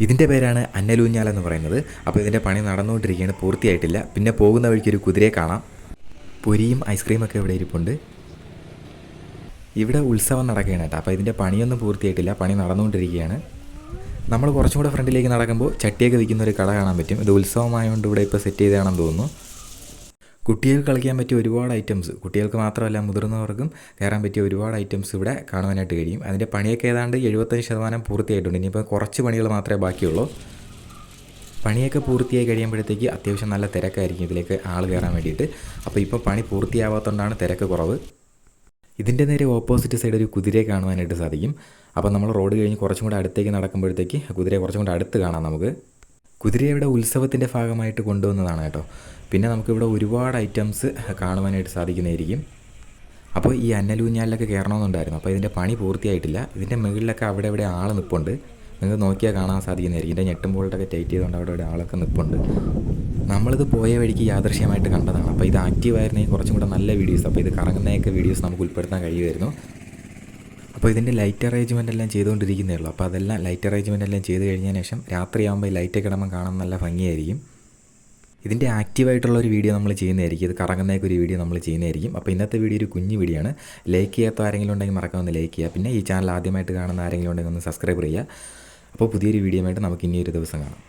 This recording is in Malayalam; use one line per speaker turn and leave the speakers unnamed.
ഇതിൻ്റെ പേരാണ് അന്നലൂഞ്ഞാൽ എന്ന് പറയുന്നത്. അപ്പോൾ ഇതിൻ്റെ പണി നടന്നുകൊണ്ടിരിക്കുകയാണ്, പൂർത്തിയായിട്ടില്ല. പിന്നെ പോകുന്ന വഴിക്ക് ഒരു കുതിരയെ കാണാം. പൊരിയും ഐസ്ക്രീമൊക്കെ ഇവിടെ ഇരിപ്പുണ്ട്. ഇവിടെ ഉത്സവം നടക്കുകയാണ് കേട്ടോ. അപ്പോൾ ഇതിൻ്റെ പണിയൊന്നും പൂർത്തിയായിട്ടില്ല, പണി നടന്നുകൊണ്ടിരിക്കുകയാണ്. നമ്മൾ കുറച്ചും കൂടെ ഫ്രണ്ടിലേക്ക് നടക്കുമ്പോൾ ചട്ടിയൊക്കെ വിൽക്കുന്ന ഒരു കട കാണാൻ പറ്റും. ഇത് ഉത്സവമായതുകൊണ്ട് ഇവിടെ ഇപ്പോൾ സെറ്റ് ചെയ്തതാണെന്ന് തോന്നുന്നു. കുട്ടികൾക്ക് കളിക്കാൻ പറ്റിയ ഒരുപാട് ഐറ്റംസ്, കുട്ടികൾക്ക് മാത്രമല്ല മുതിർന്നവർക്കും കയറാൻ പറ്റിയ ഒരുപാട് ഐറ്റംസ് ഇവിടെ കാണുവാനായിട്ട് കഴിയും. അതിൻ്റെ പണിയൊക്കെ ഏതാണ്ട് 75% പൂർത്തിയായിട്ടുണ്ട്. ഇനിയിപ്പോൾ കുറച്ച് പണികൾ മാത്രമേ ബാക്കിയുള്ളൂ. പണിയൊക്കെ പൂർത്തിയായി കഴിയുമ്പോഴത്തേക്ക് അത്യാവശ്യം നല്ല തിരക്കായിരിക്കും ഇതിലേക്ക് ആൾ കയറാൻ വേണ്ടിയിട്ട്. അപ്പോൾ ഇപ്പോൾ പണി പൂർത്തിയാവാത്തതുകൊണ്ടാണ് തിരക്ക് കുറവ്. ഇതിൻ്റെ നേരെ ഓപ്പോസിറ്റ് സൈഡ് ഒരു കുതിരയെ കാണുവാനായിട്ട് സാധിക്കും. അപ്പോൾ നമ്മൾ റോഡ് കഴിഞ്ഞ് കുറച്ചും കൂടെ അടുത്തേക്ക് നടക്കുമ്പോഴത്തേക്ക് കുതിരയെ കുറച്ചും കൂടെ അടുത്ത് കാണാം നമുക്ക്. കുതിരയെ ഇവിടെ ഉത്സവത്തിൻ്റെ ഭാഗമായിട്ട് കൊണ്ടുവന്നതാണ് കേട്ടോ. പിന്നെ നമുക്കിവിടെ ഒരുപാട് ഐറ്റംസ് കാണുവാനായിട്ട് സാധിക്കുന്നതായിരിക്കും. അപ്പോൾ ഈ അന്നലൂഞ്ഞാലിലൊക്കെ കയറണമെന്നുണ്ടായിരുന്നു. അപ്പോൾ ഇതിൻ്റെ പണി പൂർത്തിയായിട്ടില്ല. ഇതിൻ്റെ മുകളിലൊക്കെ അവിടെ ഇവിടെ ആൾ നിൽപ്പുണ്ട്. നിങ്ങൾക്ക് നോക്കിയാൽ കാണാൻ സാധിക്കുന്നതായിരിക്കും. ഇതിൻ്റെ ഞെട്ടുമ്പോഴൊക്കെ ടൈറ്റ് ചെയ്തുകൊണ്ട് അവിടെ ഇവിടെ ആളൊക്കെ നിൽപ്പുണ്ട്. നമ്മളിത് പോയ വഴിക്ക് യാദൃശ്യമായിട്ട് കണ്ടതാണ്. അപ്പോൾ ഇത് ആക്റ്റീവായിരുന്നെങ്കിൽ കുറച്ചും കൂടെ നല്ല വീഡിയോസ്, അപ്പോൾ ഇത് കറങ്ങുന്നതൊക്കെ വീഡിയോസ് നമുക്ക് ഉൾപ്പെടുത്താൻ കഴിയുമായിരുന്നു. അപ്പോൾ ഇതിൻ്റെ ലൈറ്റ് അറേഞ്ച്മെൻ്റ് എല്ലാം ചെയ്തുകൊണ്ടിരിക്കുന്നേ ഉള്ളൂ. അപ്പോൾ അതെല്ലാം ലൈറ്റ് അറേഞ്ച്മെൻ്റ് എല്ലാം ചെയ്ത് കഴിഞ്ഞതിന് ശേഷം രാത്രിയാകുമ്പോൾ ലൈറ്റൊക്കെ ഇടുമ്പോൾ കാണാൻ നല്ല ഭംഗിയായിരിക്കും. ഇതിൻ്റെ ആക്റ്റീവായിട്ടുള്ള ഒരു വീഡിയോ നമ്മൾ ചെയ്യുന്നതായിരിക്കും. ഇത് കറങ്ങുന്നതൊക്കെ ഒരു വീഡിയോ നമ്മൾ ചെയ്യുന്നതായിരിക്കും. അപ്പോൾ ഇന്നത്തെ വീഡിയോ ഒരു കുഞ്ഞു വീഡിയോ ആണ്. ലൈക്ക് ചെയ്യാത്ത ആരെങ്കിലും ഉണ്ടെങ്കിൽ മറക്കാമെന്ന് ലൈക്ക് ചെയ്യുക. പിന്നെ ഈ ചാനൽ ആദ്യമായിട്ട് കാണുന്ന ആരെങ്കിലും ഉണ്ടെങ്കിൽ ഒന്ന് സബ്സ്ക്രൈബ് ചെയ്യുക. അപ്പോൾ പുതിയൊരു വീഡിയോ ആയിട്ട് നമുക്ക് ഇനിയൊരു ദിവസം കാണാം.